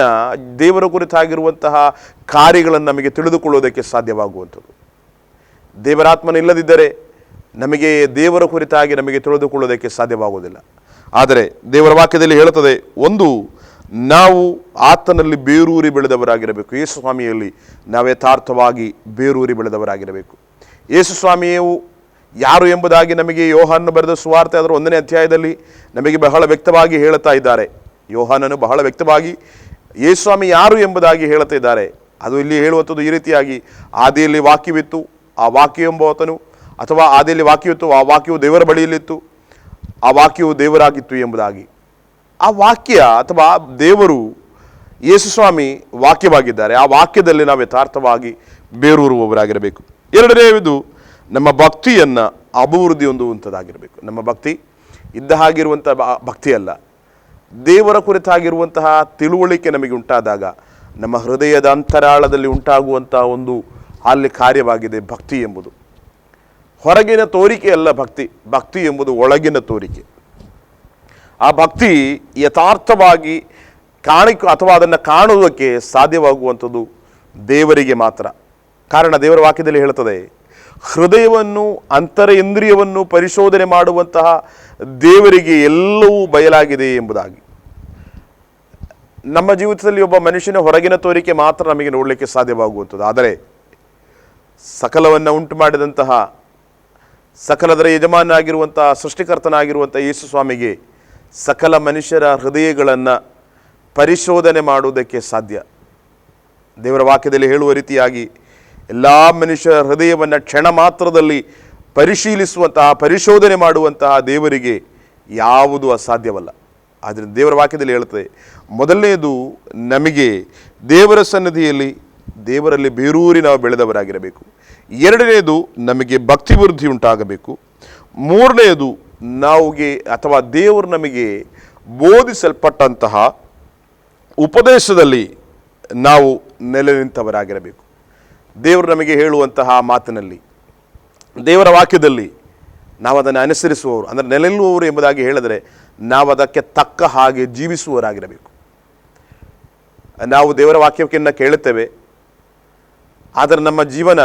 ದೇವರ ಕುರಿತಾಗಿರುವಂತಹ ಕಾರ್ಯಗಳನ್ನು ನಮಗೆ ತಿಳಿದುಕೊಳ್ಳುವುದಕ್ಕೆ ಸಾಧ್ಯವಾಗುವಂಥದ್ದು. ದೇವರಾತ್ಮನ ಇಲ್ಲದಿದ್ದರೆ ನಮಗೆ ದೇವರ ಕುರಿತಾಗಿ ನಮಗೆ ತಿಳಿದುಕೊಳ್ಳುವುದಕ್ಕೆ ಸಾಧ್ಯವಾಗುವುದಿಲ್ಲ. ಆದರೆ ದೇವರ ವಾಕ್ಯದಲ್ಲಿ ಹೇಳುತ್ತದೆ, ಒಂದು ನಾವು ಆತನಲ್ಲಿ ಬೇರೂರಿ ಬೆಳೆದವರಾಗಿರಬೇಕು. ಯೇಸುಸ್ವಾಮಿಯಲ್ಲಿ ನಾವು ಯಥಾರ್ಥವಾಗಿ ಬೇರೂರಿ ಬೆಳೆದವರಾಗಿರಬೇಕು. ಯೇಸುಸ್ವಾಮಿಯು ಯಾರು ಎಂಬುದಾಗಿ ನಮಗೆ ಯೋಹಾನನು ಬರೆದ ಸುವಾರ್ತೆ ಅದರ 1ನೇ ಅಧ್ಯಾಯದಲ್ಲಿ ನಮಗೆ ಬಹಳ ವ್ಯಕ್ತವಾಗಿ ಹೇಳುತ್ತಾ ಇದ್ದಾರೆ. ಯೋಹಾನನು ಬಹಳ ವ್ಯಕ್ತವಾಗಿ ಯೇಸುಸ್ವಾಮಿ ಯಾರು ಎಂಬುದಾಗಿ ಹೇಳುತ್ತಾ ಇದ್ದಾರೆ. ಅದು ಇಲ್ಲಿ ಹೇಳುವಂಥದ್ದು ಈ ರೀತಿಯಾಗಿ, ಆದಿಯಲ್ಲಿ ವಾಕ್ಯವಿತ್ತು, ಆ ವಾಕ್ಯ ಎಂಬಾತನು, ಅಥವಾ ಆದಿಯಲ್ಲಿ ವಾಕ್ಯವಿತ್ತು, ಆ ವಾಕ್ಯವು ದೇವರ ಬಳಿಯಲ್ಲಿತ್ತು, ಆ ವಾಕ್ಯವು ದೇವರಾಗಿತ್ತು ಎಂಬುದಾಗಿ. ಆ ವಾಕ್ಯ ಅಥವಾ ದೇವರು ಯೇಸುಸ್ವಾಮಿ ವಾಕ್ಯವಾಗಿದ್ದಾರೆ. ಆ ವಾಕ್ಯದಲ್ಲಿ ನಾವು ಯಥಾರ್ಥವಾಗಿ ಬೇರೂರುವವರಾಗಿರಬೇಕು. ಎರಡನೆಯದು, ನಮ್ಮ ಭಕ್ತಿಯನ್ನು ಅಭಿವೃದ್ಧಿ ಹೊಂದುವಂಥದ್ದಾಗಿರಬೇಕು. ನಮ್ಮ ಭಕ್ತಿ ಇದ್ದ ಹಾಗಿರುವಂಥ ಭಕ್ತಿ ಅಲ್ಲ, ದೇವರ ಕುರಿತಾಗಿರುವಂತಹ ತಿಳುವಳಿಕೆ ನಮಗೆ ಉಂಟಾದಾಗ ನಮ್ಮ ಹೃದಯದ ಅಂತರಾಳದಲ್ಲಿ ಉಂಟಾಗುವಂಥ ಒಂದು ಅಲ್ಲಿ ಕಾರ್ಯವಾಗಿದೆ ಭಕ್ತಿ ಎಂಬುದು. ಹೊರಗಿನ ತೋರಿಕೆ ಅಲ್ಲ ಭಕ್ತಿ. ಭಕ್ತಿ ಎಂಬುದು ಒಳಗಿನ ತೋರಿಕೆ. ಆ ಭಕ್ತಿ ಯಥಾರ್ಥವಾಗಿ ಅಥವಾ ಅದನ್ನು ಕಾಣುವುದಕ್ಕೆ ಸಾಧ್ಯವಾಗುವಂಥದ್ದು ದೇವರಿಗೆ ಮಾತ್ರ. ಕಾರಣ ದೇವರ ವಾಕ್ಯದಲ್ಲಿ ಹೇಳ್ತದೆ, ಹೃದಯವನ್ನು ಅಂತರೇಂದ್ರಿಯವನ್ನು ಪರಿಶೋಧನೆ ಮಾಡುವಂತಹ ದೇವರಿಗೆ ಎಲ್ಲವೂ ಬಯಲಾಗಿದೆ ಎಂಬುದಾಗಿ. ನಮ್ಮ ಜೀವಿತದಲ್ಲಿ ಒಬ್ಬ ಮನುಷ್ಯನ ಹೊರಗಿನ ತೋರಿಕೆ ಮಾತ್ರ ನಮಗೆ ನೋಡಲಿಕ್ಕೆ ಸಾಧ್ಯವಾಗುವಂಥದ್ದು. ಆದರೆ ಸಕಲವನ್ನು ಉಂಟು ಮಾಡಿದಂತಹ, ಸಕಲದರ ಯಜಮಾನಾಗಿರುವಂತಹ, ಸೃಷ್ಟಿಕರ್ತನಾಗಿರುವಂಥ ಯೇಸು ಸ್ವಾಮಿಗೆ ಸಕಲ ಮನುಷ್ಯರ ಹೃದಯಗಳನ್ನು ಪರಿಶೋಧನೆ ಮಾಡುವುದಕ್ಕೆ ಸಾಧ್ಯ. ದೇವರ ವಾಕ್ಯದಲ್ಲಿ ಹೇಳುವ ರೀತಿಯಾಗಿ ಎಲ್ಲ ಮನುಷ್ಯರ ಹೃದಯವನ್ನು ಕ್ಷಣ ಮಾತ್ರದಲ್ಲಿ ಪರಿಶೀಲಿಸುವಂತಹ, ಪರಿಶೋಧನೆ ಮಾಡುವಂತಹ ದೇವರಿಗೆ ಯಾವುದು ಅಸಾಧ್ಯವಲ್ಲ. ಆದ್ದರಿಂದ ದೇವರ ವಾಕ್ಯದಲ್ಲಿ ಹೇಳುತ್ತದೆ, ಮೊದಲನೆಯದು ನಮಗೆ ದೇವರ ಸನ್ನಿಧಿಯಲ್ಲಿ ದೇವರಲ್ಲಿ ಬೇರೂರಿ ನಾವು ಬೆಳೆದವರಾಗಿರಬೇಕು. ಎರಡನೆಯದು ನಮಗೆ ಭಕ್ತಿ ವೃದ್ಧಿ ಉಂಟಾಗಬೇಕು. ಮೂರನೆಯದು ಅಥವಾ ದೇವರು ನಮಗೆ ಬೋಧಿಸಲ್ಪಟ್ಟಂತಹ ಉಪದೇಶದಲ್ಲಿ ನಾವು ನೆಲೆ ನಿಂತವರಾಗಿರಬೇಕು. ದೇವರು ನಮಗೆ ಹೇಳುವಂತಹ ಮಾತಿನಲ್ಲಿ, ದೇವರ ವಾಕ್ಯದಲ್ಲಿ ನಾವು ಅದನ್ನು ಅನುಸರಿಸುವವರು, ಅಂದರೆ ನೆಲೆ ನಿಲ್ಲುವವರು ಎಂಬುದಾಗಿ ಹೇಳಿದರೆ ನಾವು ಅದಕ್ಕೆ ತಕ್ಕ ಹಾಗೆ ಜೀವಿಸುವವರಾಗಿರಬೇಕು. ನಾವು ದೇವರ ವಾಕ್ಯವನ್ನು ಕೇಳುತ್ತೇವೆ, ಆದರೆ ನಮ್ಮ ಜೀವನ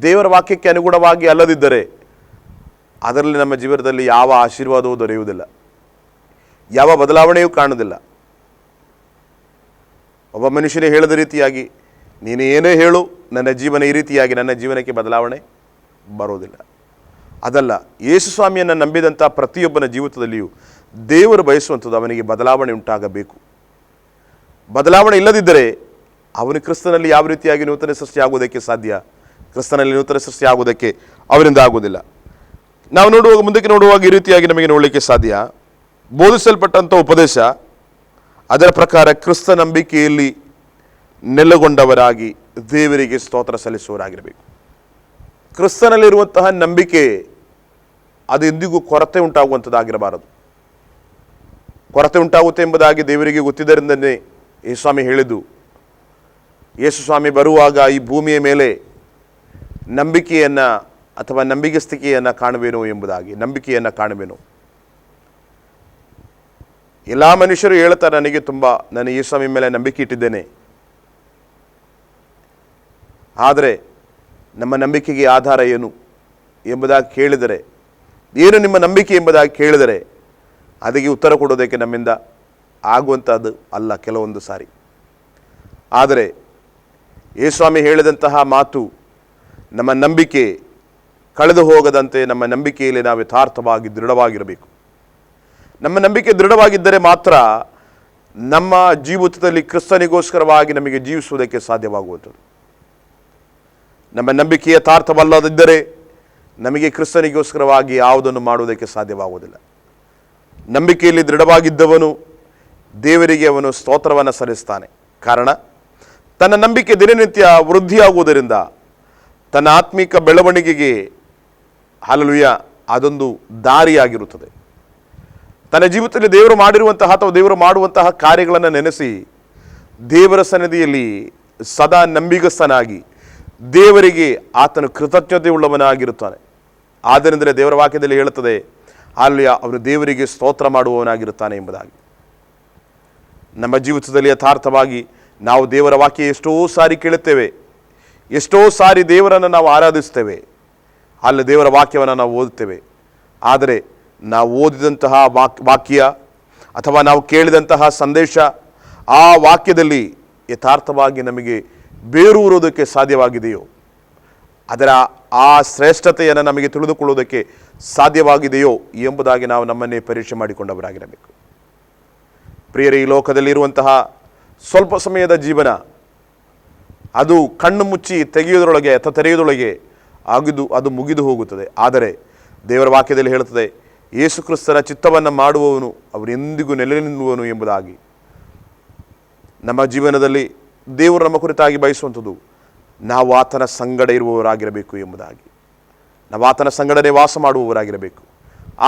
ದೇವರ ವಾಕ್ಯಕ್ಕೆ ಅನುಗುಣವಾಗಿ ಅಲ್ಲದಿದ್ದರೆ ಅದರಲ್ಲಿ ನಮ್ಮ ಜೀವನದಲ್ಲಿ ಯಾವ ಆಶೀರ್ವಾದವೂ ದೊರೆಯುವುದಿಲ್ಲ, ಯಾವ ಬದಲಾವಣೆಯೂ ಕಾಣುವುದಿಲ್ಲ. ಒಬ್ಬ ಮನುಷ್ಯನೇ ಹೇಳಿದ ರೀತಿಯಾಗಿ ನೀನು ಏನೇ ಹೇಳು, ನನ್ನ ಜೀವನ ಈ ರೀತಿಯಾಗಿ ನನ್ನ ಜೀವನಕ್ಕೆ ಬದಲಾವಣೆ ಬರೋದಿಲ್ಲ. ಅದಲ್ಲ, ಯೇಸು ಸ್ವಾಮಿಯನ್ನು ನಂಬಿದಂಥ ಪ್ರತಿಯೊಬ್ಬನ ಜೀವಿತದಲ್ಲಿಯೂ ದೇವರು ಬಯಸುವಂಥದ್ದು ಅವನಿಗೆ ಬದಲಾವಣೆ ಉಂಟಾಗಬೇಕು. ಬದಲಾವಣೆ ಇಲ್ಲದಿದ್ದರೆ ಅವನು ಕ್ರಿಸ್ತನಲ್ಲಿ ಯಾವ ರೀತಿಯಾಗಿ ನೂತನ ಸೃಷ್ಟಿ ಆಗುವುದಕ್ಕೆ ಸಾಧ್ಯ? ಕ್ರಿಸ್ತನಲ್ಲಿ ನೂತನ ಸೃಷ್ಟಿ ಆಗುವುದಕ್ಕೆ ಅವರಿಂದ ಆಗುವುದಿಲ್ಲ. ನಾವು ಮುಂದಕ್ಕೆ ನೋಡುವಾಗ ಈ ರೀತಿಯಾಗಿ ನಮಗೆ ನೋಡಲಿಕ್ಕೆ ಸಾಧ್ಯ. ಬೋಧಿಸಲ್ಪಟ್ಟಂಥ ಉಪದೇಶ, ಅದರ ಪ್ರಕಾರ ಕ್ರಿಸ್ತ ನಂಬಿಕೆಯಲ್ಲಿ ನೆಲೆಗೊಂಡವರಾಗಿ ದೇವರಿಗೆ ಸ್ತೋತ್ರ ಸಲ್ಲಿಸುವವರಾಗಿರಬೇಕು. ಕ್ರಿಸ್ತನಲ್ಲಿರುವಂತಹ ನಂಬಿಕೆ ಅದು ಎಂದಿಗೂ ಕೊರತೆ ಉಂಟಾಗುವಂಥದ್ದಾಗಿರಬಾರದು. ಕೊರತೆ ಉಂಟಾಗುತ್ತೆ ಎಂಬುದಾಗಿ ದೇವರಿಗೆ ಗೊತ್ತಿದ್ದರಿಂದಲೇ ಯೇಸುಸ್ವಾಮಿ ಹೇಳಿದ್ದು, ಯೇಸುಸ್ವಾಮಿ ಬರುವಾಗ ಈ ಭೂಮಿಯ ಮೇಲೆ ನಂಬಿಕೆಯನ್ನು ಅಥವಾ ನಂಬಿಗಸ್ತಿಕೆಯನ್ನು ಕಾಣುವೇನೋ ಎಂಬುದಾಗಿ. ನಂಬಿಕೆಯನ್ನು ಕಾಣುವೇನೋ. ಎಲ್ಲ ಮನುಷ್ಯರು ಹೇಳ್ತಾರೆ, ನಾನು ಯೇಸುಸ್ವಾಮಿ ಮೇಲೆ ನಂಬಿಕೆ ಇಟ್ಟಿದ್ದೇನೆ. ಆದರೆ ನಮ್ಮ ನಂಬಿಕೆಗೆ ಆಧಾರ ಏನು ಎಂಬುದಾಗಿ ಕೇಳಿದರೆ, ಏನು ನಿಮ್ಮ ನಂಬಿಕೆ ಎಂಬುದಾಗಿ ಕೇಳಿದರೆ ಅದಕ್ಕೆ ಉತ್ತರ ಕೊಡೋದಕ್ಕೆ ನಮ್ಮಿಂದ ಆಗುವಂಥದ್ದು ಅಲ್ಲ ಕೆಲವೊಂದು ಸಾರಿ. ಆದರೆ ಯೇಸುಸ್ವಾಮಿ ಹೇಳಿದಂತಹ ಮಾತು ನಮ್ಮ ನಂಬಿಕೆ ಕಳೆದು ಹೋಗದಂತೆ ನಮ್ಮ ನಂಬಿಕೆಯಲ್ಲಿ ನಾವು ಯಥಾರ್ಥವಾಗಿ ದೃಢವಾಗಿರಬೇಕು. ನಮ್ಮ ನಂಬಿಕೆ ದೃಢವಾಗಿದ್ದರೆ ಮಾತ್ರ ನಮ್ಮ ಜೀವಿತದಲ್ಲಿ ಕ್ರಿಸ್ತನಿಗೋಸ್ಕರವಾಗಿ ನಮಗೆ ಜೀವಿಸುವುದಕ್ಕೆ ಸಾಧ್ಯವಾಗುವಂಥದ್ದು. ನಮ್ಮ ನಂಬಿಕೆ ಯಥಾರ್ಥವಲ್ಲದಿದ್ದರೆ ನಮಗೆ ಕ್ರಿಸ್ತನಿಗೋಸ್ಕರವಾಗಿ ಯಾವುದನ್ನು ಮಾಡುವುದಕ್ಕೆ ಸಾಧ್ಯವಾಗುವುದಿಲ್ಲ. ನಂಬಿಕೆಯಲ್ಲಿ ದೃಢವಾಗಿದ್ದವನು ದೇವರಿಗೆ ಅವನು ಸ್ತೋತ್ರವನ್ನು ಸಲ್ಲಿಸ್ತಾನೆ. ಕಾರಣ ತನ್ನ ನಂಬಿಕೆ ದಿನನಿತ್ಯ ವೃದ್ಧಿಯಾಗುವುದರಿಂದ ತನ್ನ ಆತ್ಮಿಕ ಬೆಳವಣಿಗೆಗೆ ಹಲ್ಲೆಲೂಯಾ ಅದೊಂದು ದಾರಿಯಾಗಿರುತ್ತದೆ. ತನ್ನ ಜೀವಿತದಲ್ಲಿ ದೇವರು ಮಾಡಿರುವಂತಹ ಅಥವಾ ದೇವರು ಮಾಡುವಂತಹ ಕಾರ್ಯಗಳನ್ನು ನೆನೆಸಿ ದೇವರ ಸನ್ನಿಧಿಯಲ್ಲಿ ಸದಾ ನಂಬಿಗಸ್ತನಾಗಿ ದೇವರಿಗೆ ಆತನು ಕೃತಜ್ಞತೆ ಉಳ್ಳವನಾಗಿರುತ್ತಾನೆ. ಆದ್ದರಿಂದಲೇ ದೇವರ ವಾಕ್ಯದಲ್ಲಿ ಹೇಳುತ್ತದೆ, ಅಲ್ಲಿ ಅವನು ದೇವರಿಗೆ ಸ್ತೋತ್ರ ಮಾಡುವವನಾಗಿರುತ್ತಾನೆ ಎಂಬುದಾಗಿ. ನಮ್ಮ ಜೀವಿತದಲ್ಲಿ ಯಥಾರ್ಥವಾಗಿ ನಾವು ದೇವರ ವಾಕ್ಯ ಎಷ್ಟೋ ಸಾರಿ ಕೇಳುತ್ತೇವೆ, ಎಷ್ಟೋ ಸಾರಿ ದೇವರನ್ನು ನಾವು ಆರಾಧಿಸ್ತೇವೆ, ಅಲ್ಲಿ ದೇವರ ವಾಕ್ಯವನ್ನು ನಾವು ಓದುತ್ತೇವೆ. ಆದರೆ ನಾವು ಓದಿದಂತಹ ವಾಕ್ಯ ಅಥವಾ ನಾವು ಕೇಳಿದಂತಹ ಸಂದೇಶ ಆ ವಾಕ್ಯದಲ್ಲಿ ಯಥಾರ್ಥವಾಗಿ ನಮಗೆ ಬೇರೂರುವುದಕ್ಕೆ ಸಾಧ್ಯವಾಗಿದೆಯೋ, ಅದರ ಆ ಶ್ರೇಷ್ಠತೆಯನ್ನು ನಮಗೆ ತಿಳಿದುಕೊಳ್ಳುವುದಕ್ಕೆ ಸಾಧ್ಯವಾಗಿದೆಯೋ ಎಂಬುದಾಗಿ ನಾವು ನಮ್ಮನ್ನೇ ಪರೀಕ್ಷೆ ಮಾಡಿಕೊಂಡವರಾಗಿರಬೇಕು. ಪ್ರಿಯರೇ, ಈ ಲೋಕದಲ್ಲಿರುವಂತಹ ಸ್ವಲ್ಪ ಸಮಯದ ಜೀವನ ಅದು ಕಣ್ಣು ಮುಚ್ಚಿ ತೆರೆಯುವುದರೊಳಗೆ ಅದು ಮುಗಿದು ಹೋಗುತ್ತದೆ. ಆದರೆ ದೇವರ ವಾಕ್ಯದಲ್ಲಿ ಹೇಳುತ್ತದೆ, ಯೇಸು ಕ್ರಿಸ್ತನ ಚಿತ್ತವನ್ನು ಮಾಡುವವನು ಅವರೆಂದಿಗೂ ನೆಲೆ ನಿಲ್ಲುವನು ಎಂಬುದಾಗಿ. ನಮ್ಮ ಜೀವನದಲ್ಲಿ ದೇವರು ನಮ್ಮ ಕುರಿತಾಗಿ ಬಯಸುವಂಥದ್ದು ನಾವು ಆತನ ಸಂಗಡ ಇರುವವರಾಗಿರಬೇಕು ಎಂಬುದಾಗಿ. ನಾವು ಆತನ ಸಂಗಡನೆ ವಾಸ ಮಾಡುವವರಾಗಿರಬೇಕು.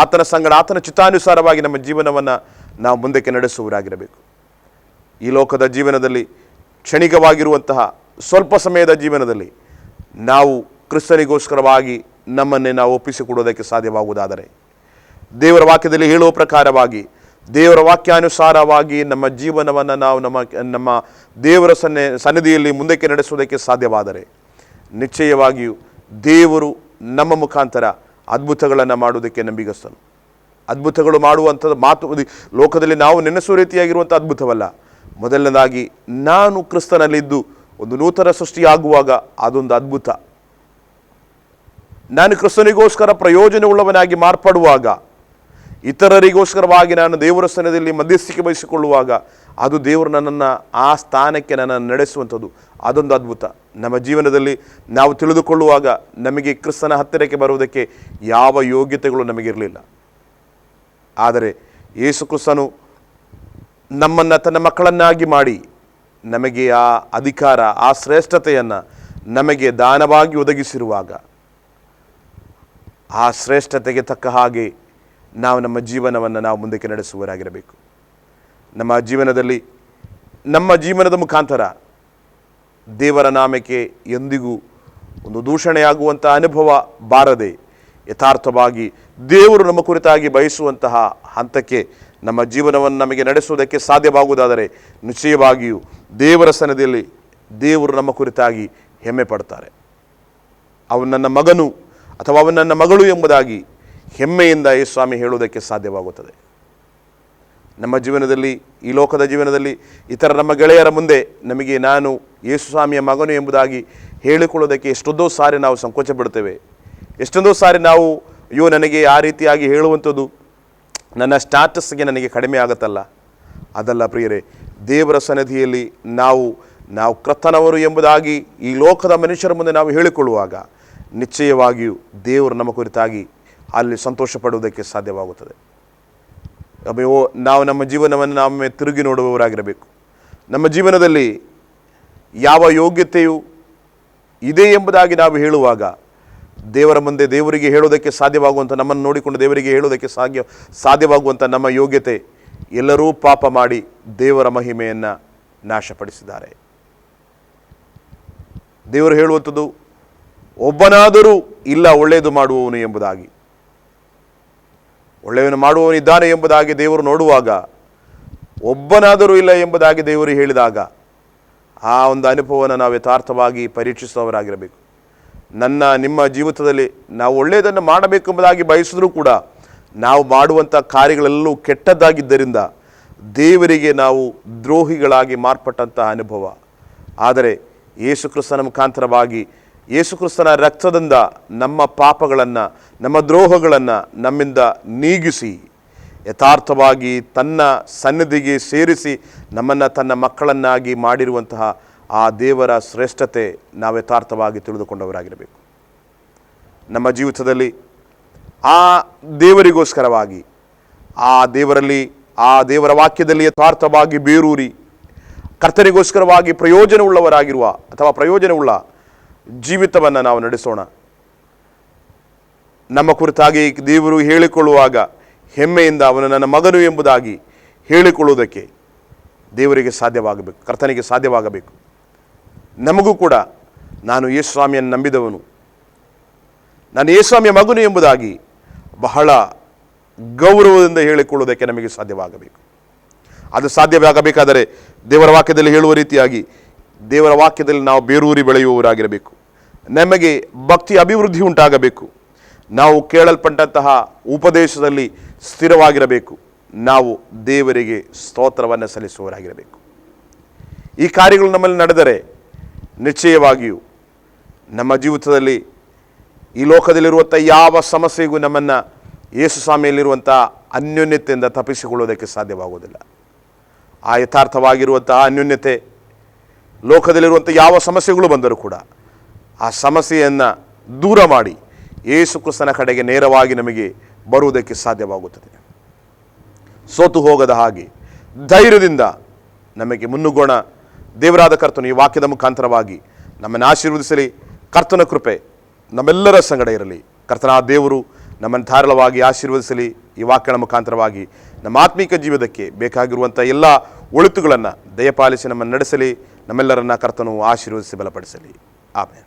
ಆತನ ಸಂಗಡ ಆತನ ಚಿತ್ತಾನುಸಾರವಾಗಿ ನಮ್ಮ ಜೀವನವನ್ನು ನಾವು ಮುಂದಕ್ಕೆ ನಡೆಸುವವರಾಗಿರಬೇಕು. ಈ ಲೋಕದ ಜೀವನದಲ್ಲಿ ಕ್ಷಣಿಕವಾಗಿರುವಂತಹ ಸ್ವಲ್ಪ ಸಮಯದ ಜೀವನದಲ್ಲಿ ನಾವು ಕ್ರಿಸ್ತನಿಗೋಸ್ಕರವಾಗಿ ನಮ್ಮನ್ನೇ ನಾವು ಒಪ್ಪಿಸಿಕೊಡೋದಕ್ಕೆ ಸಾಧ್ಯವಾಗುವುದಾದರೆ, ದೇವರ ವಾಕ್ಯದಲ್ಲಿ ಹೇಳುವ ಪ್ರಕಾರವಾಗಿ ದೇವರ ವಾಕ್ಯಾನುಸಾರವಾಗಿ ನಮ್ಮ ಜೀವನವನ್ನು ನಾವು ನಮ್ಮ ದೇವರ ಸನ್ನಿಧಿಯಲ್ಲಿ ಮುಂದಕ್ಕೆ ನಡೆಸುವುದಕ್ಕೆ ಸಾಧ್ಯವಾದರೆ, ನಿಶ್ಚಯವಾಗಿಯೂ ದೇವರು ನಮ್ಮ ಮುಖಾಂತರ ಅದ್ಭುತಗಳನ್ನು ಮಾಡುವುದಕ್ಕೆ ನಂಬಿಗಸ್ತನು. ಅದ್ಭುತಗಳು ಮಾಡುವಂಥದ್ದು ಮಾತು ಲೋಕದಲ್ಲಿ ನಾವು ನೆನೆಸುವ ರೀತಿಯಾಗಿರುವಂಥ ಅದ್ಭುತವಲ್ಲ. ಮೊದಲನೇದಾಗಿ ನಾನು ಕ್ರಿಸ್ತನಲ್ಲಿದ್ದು ಒಂದು ನೂತನ ಸೃಷ್ಟಿಯಾಗುವಾಗ ಅದೊಂದು ಅದ್ಭುತ. ನಾನು ಕ್ರಿಸ್ತನಿಗೋಸ್ಕರ ಪ್ರಯೋಜನವುಳ್ಳವನಾಗಿ ಮಾರ್ಪಡುವಾಗ, ಇತರರಿಗೋಸ್ಕರವಾಗಿ ನಾನು ದೇವರ ಸನ್ನಿಧಿಯಲ್ಲಿ ಮಧ್ಯಸ್ಥಿಕೆ ವಹಿಸಿಕೊಳ್ಳುವಾಗ, ಅದು ದೇವರು ನನ್ನನ್ನು ಆ ಸ್ಥಾನಕ್ಕೆ ನನ್ನನ್ನು ನಡೆಸುವಂಥದ್ದು, ಅದೊಂದು ಅದ್ಭುತ. ನಮ್ಮ ಜೀವನದಲ್ಲಿ ನಾವು ತಿಳಿದುಕೊಳ್ಳುವಾಗ ನಮಗೆ ಕ್ರಿಸ್ತನ ಹತ್ತಿರಕ್ಕೆ ಬರುವುದಕ್ಕೆ ಯಾವ ಯೋಗ್ಯತೆಗಳು ನಮಗಿರಲಿಲ್ಲ. ಆದರೆ ಯೇಸು ಕ್ರಿಸ್ತನು ನಮ್ಮನ್ನು ತನ್ನ ಮಕ್ಕಳನ್ನಾಗಿ ಮಾಡಿ ನಮಗೆ ಆ ಅಧಿಕಾರ, ಆ ಶ್ರೇಷ್ಠತೆಯನ್ನು ನಮಗೆ ದಾನವಾಗಿ ಒದಗಿಸಿರುವಾಗ, ಆ ಶ್ರೇಷ್ಠತೆಗೆ ತಕ್ಕ ಹಾಗೆ ನಾವು ನಮ್ಮ ಜೀವನವನ್ನು ನಾವು ಮುಂದಕ್ಕೆ ನಡೆಸುವವರಾಗಿರಬೇಕು. ನಮ್ಮ ಜೀವನದಲ್ಲಿ ನಮ್ಮ ಜೀವನದ ಮುಖಾಂತರ ದೇವರ ನಾಮಕ್ಕೆ ಎಂದಿಗೂ ಒಂದು ದೂಷಣೆಯಾಗುವಂಥ ಅನುಭವ ಬಾರದೆ, ಯಥಾರ್ಥವಾಗಿ ದೇವರು ನಮ್ಮ ಕುರಿತಾಗಿ ಬಯಸುವಂತಹ ಹಂತಕ್ಕೆ ನಮ್ಮ ಜೀವನವನ್ನು ನಮಗೆ ನಡೆಸುವುದಕ್ಕೆ ಸಾಧ್ಯವಾಗುವುದಾದರೆ, ನಿಶ್ಚಯವಾಗಿಯೂ ದೇವರ ಸನ್ನಿಧಿಯಲ್ಲಿ ದೇವರು ನಮ್ಮ ಕುರಿತಾಗಿ ಹೆಮ್ಮೆ ಪಡ್ತಾರೆ. ಅವನು ನನ್ನ ಮಗನು ಅಥವಾ ಅವನು ನನ್ನ ಮಗಳು ಎಂಬುದಾಗಿ ಹೆಮ್ಮೆಯಿಂದ ಯೇಸುಸ್ವಾಮಿ ಹೇಳುವುದಕ್ಕೆ ಸಾಧ್ಯವಾಗುತ್ತದೆ. ನಮ್ಮ ಜೀವನದಲ್ಲಿ, ಈ ಲೋಕದ ಜೀವನದಲ್ಲಿ ಇತರ ನಮ್ಮ ಗೆಳೆಯರ ಮುಂದೆ ನಮಗೆ ನಾನು ಯೇಸುಸ್ವಾಮಿಯ ಮಗನು ಎಂಬುದಾಗಿ ಹೇಳಿಕೊಳ್ಳೋದಕ್ಕೆ ಎಷ್ಟೊಂದೋ ಸಾರಿ ನಾವು ಸಂಕೋಚ ಪಡ್ತೇವೆ. ಎಷ್ಟೊಂದೋ ಸಾರಿ ನಾವು ಅಯ್ಯೋ ನನಗೆ ಆ ರೀತಿಯಾಗಿ ಹೇಳುವಂಥದ್ದು ನನ್ನ ಸ್ಟಾಟಸ್ಗೆ ನನಗೆ ಕಡಿಮೆ ಆಗುತ್ತಲ್ಲ. ಅದಲ್ಲ ಪ್ರಿಯರೇ, ದೇವರ ಸನ್ನಿಧಿಯಲ್ಲಿ ನಾವು ಕರ್ತನವರು ಎಂಬುದಾಗಿ ಈ ಲೋಕದ ಮನುಷ್ಯರ ಮುಂದೆ ನಾವು ಹೇಳಿಕೊಳ್ಳುವಾಗ ನಿಶ್ಚಯವಾಗಿಯೂ ದೇವರು ನಮ್ಮ ಕುರಿತಾಗಿ ಅಲ್ಲಿ ಸಂತೋಷ ಪಡುವುದಕ್ಕೆ ಸಾಧ್ಯವಾಗುತ್ತದೆ. ನಾವು ನಮ್ಮ ಜೀವನವನ್ನು ನಾವೊಮ್ಮೆ ತಿರುಗಿ ನೋಡುವವರಾಗಿರಬೇಕು. ನಮ್ಮ ಜೀವನದಲ್ಲಿ ಯಾವ ಯೋಗ್ಯತೆಯು ಇದೆ ಎಂಬುದಾಗಿ ನಾವು ಹೇಳುವಾಗ ದೇವರ ಮುಂದೆ ದೇವರಿಗೆ ಹೇಳೋದಕ್ಕೆ ಸಾಧ್ಯವಾಗುವಂಥ, ನಮ್ಮನ್ನು ನೋಡಿಕೊಂಡು ದೇವರಿಗೆ ಹೇಳೋದಕ್ಕೆ ಸಾಧ್ಯವಾಗುವಂಥ ನಮ್ಮ ಯೋಗ್ಯತೆ, ಎಲ್ಲರೂ ಪಾಪ ಮಾಡಿ ದೇವರ ಮಹಿಮೆಯನ್ನು ನಾಶಪಡಿಸಿದ್ದಾರೆ. ದೇವರು ಹೇಳುವಂಥದ್ದು ಒಬ್ಬನಾದರೂ ಇಲ್ಲ ಒಳ್ಳೆಯದು ಮಾಡುವವನು ಎಂಬುದಾಗಿ. ಒಳ್ಳೆಯವನು ಮಾಡುವವನಿದ್ದಾನೆ ಎಂಬುದಾಗಿ ದೇವರು ನೋಡುವಾಗ, ಒಬ್ಬನಾದರೂ ಇಲ್ಲ ಎಂಬುದಾಗಿ ದೇವರು ಹೇಳಿದಾಗ ಆ ಒಂದು ಅನುಭವವನ್ನು ನಾವು ಯಥಾರ್ಥವಾಗಿ ಪರೀಕ್ಷಿಸುವವರಾಗಿರಬೇಕು. ನಿಮ್ಮ ಜೀವಿತದಲ್ಲಿ ನಾವು ಒಳ್ಳೆಯದನ್ನು ಮಾಡಬೇಕೆಂಬುದಾಗಿ ಬಯಸಿದ್ರೂ ಕೂಡ ನಾವು ಮಾಡುವಂಥ ಕಾರ್ಯಗಳೆಲ್ಲವೂ ಕೆಟ್ಟದ್ದಾಗಿದ್ದರಿಂದ ದೇವರಿಗೆ ನಾವು ದ್ರೋಹಿಗಳಾಗಿ ಮಾರ್ಪಟ್ಟಂತಹ ಅನುಭವ. ಆದರೆ ಯೇಸು ಕ್ರಿಸ್ತನ ಮುಖಾಂತರವಾಗಿ, ಯೇಸು ಕ್ರಿಸ್ತನ ರಕ್ತದಿಂದ ನಮ್ಮ ಪಾಪಗಳನ್ನು, ನಮ್ಮ ದ್ರೋಹಗಳನ್ನು ನಮ್ಮಿಂದ ನೀಗಿಸಿ ಯಥಾರ್ಥವಾಗಿ ತನ್ನ ಸನ್ನಿಧಿಗೆ ಸೇರಿಸಿ ನಮ್ಮನ್ನು ತನ್ನ ಮಕ್ಕಳನ್ನಾಗಿ ಮಾಡಿರುವಂತಹ ಆ ದೇವರ ಶ್ರೇಷ್ಠತೆ ನಾವು ಯಥಾರ್ಥವಾಗಿ ತಿಳಿದುಕೊಂಡವರಾಗಿರಬೇಕು. ನಮ್ಮ ಜೀವಿತದಲ್ಲಿ ಆ ದೇವರಿಗೋಸ್ಕರವಾಗಿ, ಆ ದೇವರ ವಾಕ್ಯದಲ್ಲಿ ಯಥಾರ್ಥವಾಗಿ ಬೇರೂರಿ ಕರ್ತನಿಗೋಸ್ಕರವಾಗಿ ಪ್ರಯೋಜನವುಳ್ಳವರಾಗಿರುವ ಅಥವಾ ಪ್ರಯೋಜನವುಳ್ಳ ಜೀವಿತವನ್ನು ನಾವು ನಡೆಸೋಣ. ನಮ್ಮ ಕುರಿತಾಗಿ ದೇವರು ಹೇಳಿಕೊಳ್ಳುವಾಗ ಹೆಮ್ಮೆಯಿಂದ ಅವನು ನನ್ನ ಮಗನು ಎಂಬುದಾಗಿ ಹೇಳಿಕೊಳ್ಳುವುದಕ್ಕೆ ದೇವರಿಗೆ ಸಾಧ್ಯವಾಗಬೇಕು, ಕರ್ತನಿಗೆ ಸಾಧ್ಯವಾಗಬೇಕು. ನಮಗೂ ಕೂಡ ನಾನು ಯೇಸುಸ್ವಾಮಿಯನ್ನು ನಂಬಿದವನು, ನಾನು ಯೇಸುಸ್ವಾಮಿಯ ಮಗನು ಎಂಬುದಾಗಿ ಬಹಳ ಗೌರವದಿಂದ ಹೇಳಿಕೊಳ್ಳುವುದಕ್ಕೆ ನಮಗೆ ಸಾಧ್ಯವಾಗಬೇಕು. ಅದು ಸಾಧ್ಯವಾಗಬೇಕಾದರೆ ದೇವರ ವಾಕ್ಯದಲ್ಲಿ ಹೇಳುವ ರೀತಿಯಾಗಿ ದೇವರ ವಾಕ್ಯದಲ್ಲಿ ನಾವು ಬೇರೂರಿ ಬೆಳೆಯುವವರಾಗಿರಬೇಕು. ನಮಗೆ ಭಕ್ತಿ ಅಭಿವೃದ್ಧಿ ಉಂಟಾಗಬೇಕು. ನಾವು ಕೇಳಲ್ಪಟ್ಟಂತಹ ಉಪದೇಶದಲ್ಲಿ ಸ್ಥಿರವಾಗಿರಬೇಕು. ನಾವು ದೇವರಿಗೆ ಸ್ತೋತ್ರವನ್ನು ಸಲ್ಲಿಸುವವರಾಗಿರಬೇಕು. ಈ ಕಾರ್ಯಗಳು ನಮ್ಮಲ್ಲಿ ನಡೆದರೆ ನಿಶ್ಚಯವಾಗಿಯೂ ನಮ್ಮ ಜೀವಿತದಲ್ಲಿ ಈ ಲೋಕದಲ್ಲಿರುವಂಥ ಯಾವ ಸಮಸ್ಯೆಗೂ ನಮ್ಮನ್ನು ಯೇಸುಸ್ವಾಮಿಯಲ್ಲಿರುವಂಥ ಅನ್ಯೋನ್ಯತೆಯಿಂದ ತಪ್ಪಿಸಿಕೊಳ್ಳುವುದಕ್ಕೆ ಸಾಧ್ಯವಾಗುವುದಿಲ್ಲ. ಆ ಯಥಾರ್ಥವಾಗಿರುವಂತಹ ಅನ್ಯೋನ್ಯತೆ ಲೋಕದಲ್ಲಿರುವಂಥ ಯಾವ ಸಮಸ್ಯೆಗಳು ಬಂದರೂ ಕೂಡ ಆ ಸಮಸ್ಯೆಯನ್ನು ದೂರ ಮಾಡಿ ಯೇಸು ಕ್ರಿಸ್ತನ ಕಡೆಗೆ ನೇರವಾಗಿ ನಮಗೆ ಬರುವುದಕ್ಕೆ ಸಾಧ್ಯವಾಗುತ್ತದೆ. ಸೋತು ಹೋಗದ ಹಾಗೆ ಧೈರ್ಯದಿಂದ ನಮಗೆ ಮುನ್ನುಗ್ಗೋಣ. ದೇವರಾದ ಕರ್ತನು ಈ ವಾಕ್ಯದ ಮುಖಾಂತರವಾಗಿ ನಮ್ಮನ್ನು ಆಶೀರ್ವದಿಸಲಿ. ಕರ್ತನ ಕೃಪೆ ನಮ್ಮೆಲ್ಲರ ಸಂಗಡ ಇರಲಿ. ಕರ್ತನ ದೇವರು ನಮ್ಮನ್ನು ಧಾರಾಳವಾಗಿ ಆಶೀರ್ವದಿಸಲಿ. ಈ ವಾಕ್ಯದ ಮುಖಾಂತರವಾಗಿ ನಮ್ಮ ಆತ್ಮೀಕ ಜೀವಿತಕ್ಕೆ ಬೇಕಾಗಿರುವಂಥ ಎಲ್ಲ ಒಳಿತುಗಳನ್ನು ದಯಪಾಲಿಸಿ ನಮ್ಮನ್ನು ನಡೆಸಲಿ. ನಮ್ಮೆಲ್ಲರನ್ನ ಕರ್ತನು ಆಶೀರ್ವದಿಸಿ ಬಲಪಡಿಸಲಿ. ಆಮೇಲೆ